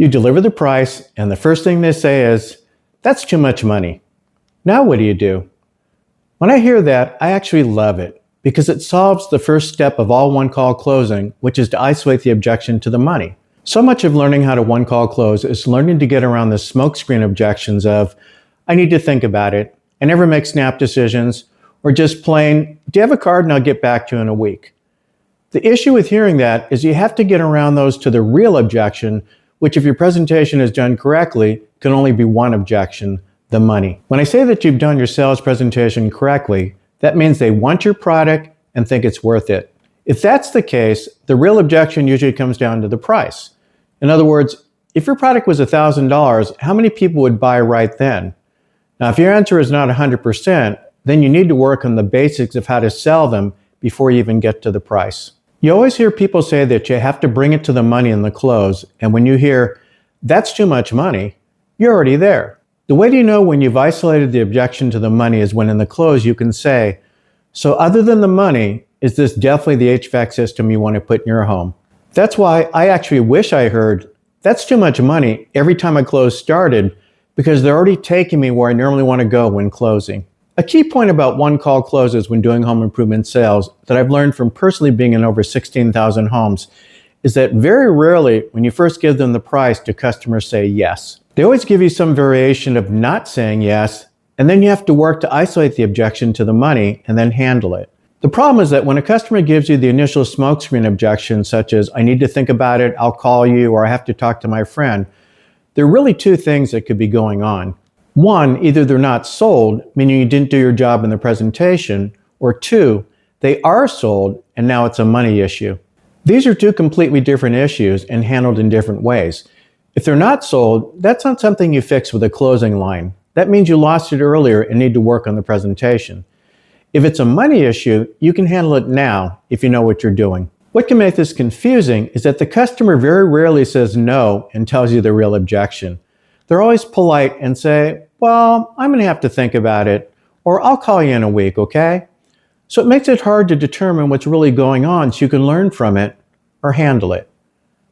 You deliver the price, and the first thing they say is, "That's too much money." Now what do? When I hear that, I actually love it because it solves the first step of all one-call closing, which is to isolate the objection to the money. So much of learning how to one-call close is learning to get around the smokescreen objections of, "I need to think about it, I never make snap decisions," or just plain, "Do you have a card and I'll get back to you in a week?" The issue with hearing that is you have to get around those to the real objection, which if your presentation is done correctly, can only be one objection, the money. When I say that you've done your sales presentation correctly, that means they want your product and think it's worth it. If that's the case, the real objection usually comes down to the price. In other words, if your product was $1,000, how many people would buy right then? Now, if your answer is not 100%, then you need to work on the basics of how to sell them before you even get to the price. You always hear people say that you have to bring it to the money in the close, and when you hear, "That's too much money," you're already there. The way you know when you've isolated the objection to the money is when in the close you can say, "So other than the money, is this definitely the HVAC system you want to put in your home?" That's why I actually wish I heard, "That's too much money," every time a close started, because they're already taking me where I normally want to go when closing. A key point about one-call closes when doing home improvement sales that I've learned from personally being in over 16,000 homes is that very rarely when you first give them the price do customers say yes. They always give you some variation of not saying yes, and then you have to work to isolate the objection to the money and then handle it. The problem is that when a customer gives you the initial smokescreen objection, such as, "I need to think about it, I'll call you," or "I have to talk to my friend," there are really two things that could be going on. One, either they're not sold, meaning you didn't do your job in the presentation, or two, they are sold and now it's a money issue. These are two completely different issues and handled in different ways. If they're not sold, that's not something you fix with a closing line. That means you lost it earlier and need to work on the presentation. If it's a money issue, you can handle it now if you know what you're doing. What can make this confusing is that the customer very rarely says no and tells you the real objection. They're always polite and say, "Well, I'm going to have to think about it," or "I'll call you in a week, okay?" So it makes it hard to determine what's really going on so you can learn from it or handle it.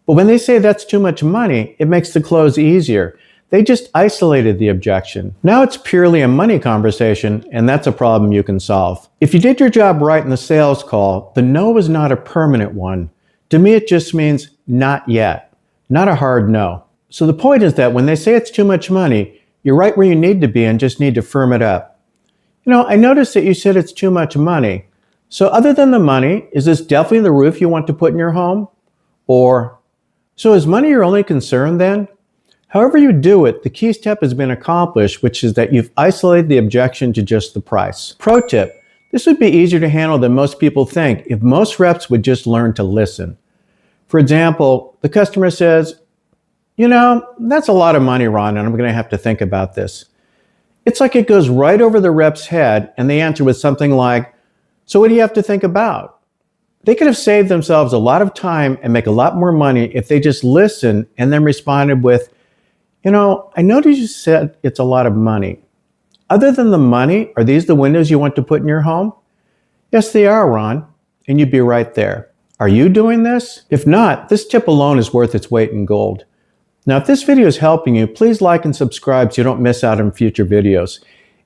But when they say that's too much money, it makes the close easier. They just isolated the objection. Now it's purely a money conversation, and that's a problem you can solve. If you did your job right in the sales call, the no is not a permanent one. To me, it just means not yet, not a hard no. So the point is that when they say it's too much money, you're right where you need to be and just need to firm it up. I noticed that you said it's too much money. So other than the money, is this definitely the roof you want to put in your home? Or, so is money your only concern then? However you do it, the key step has been accomplished, which is that you've isolated the objection to just the price. Pro tip, this would be easier to handle than most people think if most reps would just learn to listen. For example, the customer says, "That's a lot of money, Ron, and I'm going to have to think about this." It's like it goes right over the rep's head, and they answer with something like, "So what do you have to think about?" They could have saved themselves a lot of time and make a lot more money if they just listened and then responded with, "I noticed you said it's a lot of money. Other than the money, are these the windows you want to put in your home?" "Yes, they are, Ron." And you'd be right there. Are you doing this? If not, this tip alone is worth its weight in gold. Now, if this video is helping you, please like and subscribe so you don't miss out on future videos.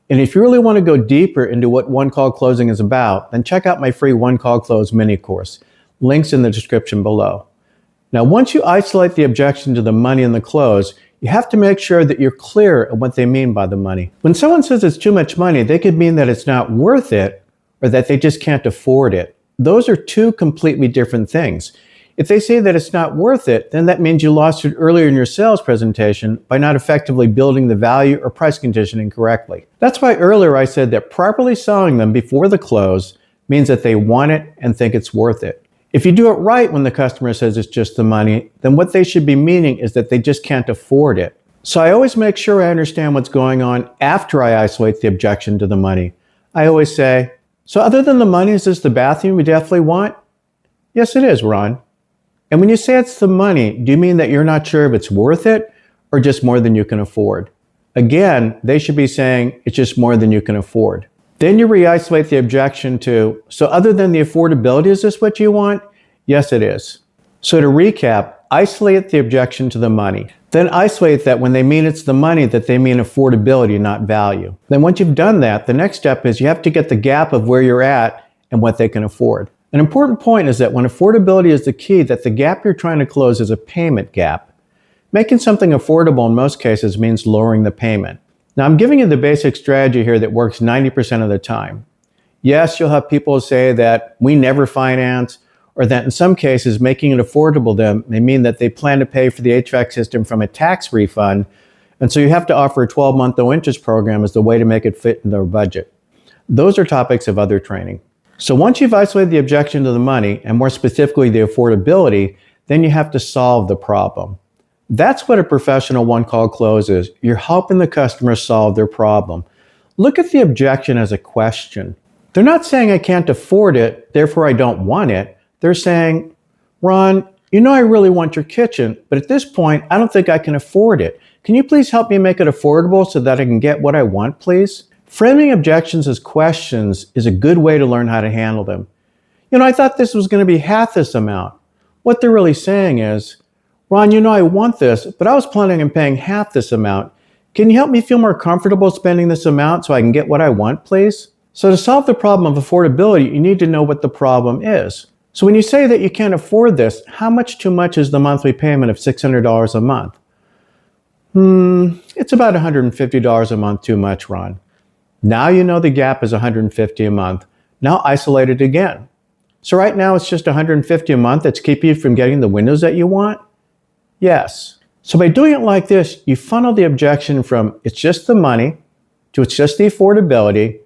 And if you really want to go deeper into what one-call closing is about, then check out my free one-call close mini course. Links in the description below. Now, once you isolate the objection to the money in the close, you have to make sure that you're clear on what they mean by the money. When someone says it's too much money, they could mean that it's not worth it or that they just can't afford it. Those are two completely different things. If they say that it's not worth it, then that means you lost it earlier in your sales presentation by not effectively building the value or price conditioning correctly. That's why earlier I said that properly selling them before the close means that they want it and think it's worth it. If you do it right when the customer says it's just the money, then what they should be meaning is that they just can't afford it. So I always make sure I understand what's going on after I isolate the objection to the money. I always say, "So other than the money, is this the bathroom we definitely want?" "Yes, it is, Ron." And when you say it's the money, do you mean that you're not sure if it's worth it or just more than you can afford? Again, they should be saying it's just more than you can afford. Then you re-isolate the objection to, "So other than the affordability, is this what you want?" "Yes, it is." So to recap, isolate the objection to the money. Then isolate that when they mean it's the money, that they mean affordability, not value. Then once you've done that, the next step is you have to get the gap of where you're at and what they can afford. An important point is that when affordability is the key, that the gap you're trying to close is a payment gap. Making something affordable in most cases means lowering the payment. Now, I'm giving you the basic strategy here that works 90% of the time. Yes, you'll have people say that we never finance, or that in some cases, making it affordable to them may mean that they plan to pay for the HVAC system from a tax refund, and so you have to offer a 12-month no-interest program as the way to make it fit in their budget. Those are topics of other training. So once you've isolated the objection to the money, and more specifically the affordability, then you have to solve the problem. That's what a professional one-call close is. You're helping the customer solve their problem. Look at the objection as a question. They're not saying I can't afford it, therefore I don't want it. They're saying, Ron, you know I really want your kitchen, but at this point, I don't think I can afford it. Can you please help me make it affordable so that I can get what I want, please? Framing objections as questions is a good way to learn how to handle them. You know, I thought this was going to be half this amount. What they're really saying is, Ron, you know I want this, but I was planning on paying half this amount. Can you help me feel more comfortable spending this amount so I can get what I want, please? So to solve the problem of affordability, you need to know what the problem is. So when you say that you can't afford this, how much too much is the monthly payment of $600 a month? It's about $150 a month too much, Ron. Now you know the gap is $150 a month. Now isolate it again. So right now it's just $150 a month that's keeping you from getting the windows that you want? Yes. So by doing it like this, you funnel the objection from it's just the money to it's just the affordability,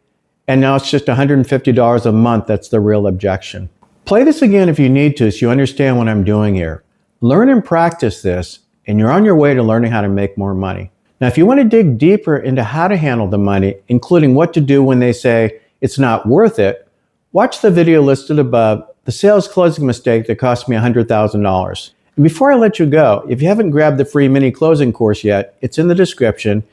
and now it's just $150 a month that's the real objection. Play this again if you need to so you understand what I'm doing here. Learn and practice this, and you're on your way to learning how to make more money. Now, if you want to dig deeper into how to handle the money, including what to do when they say it's not worth it, watch the video listed above, the sales closing mistake that cost me $100,000. And before I let you go, if you haven't grabbed the free mini closing course yet, it's in the description.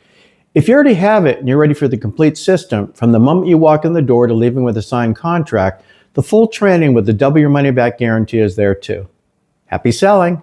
If you already have it and you're ready for the complete system, from the moment you walk in the door to leaving with a signed contract, the full training with the double your money back guarantee is there too. Happy selling!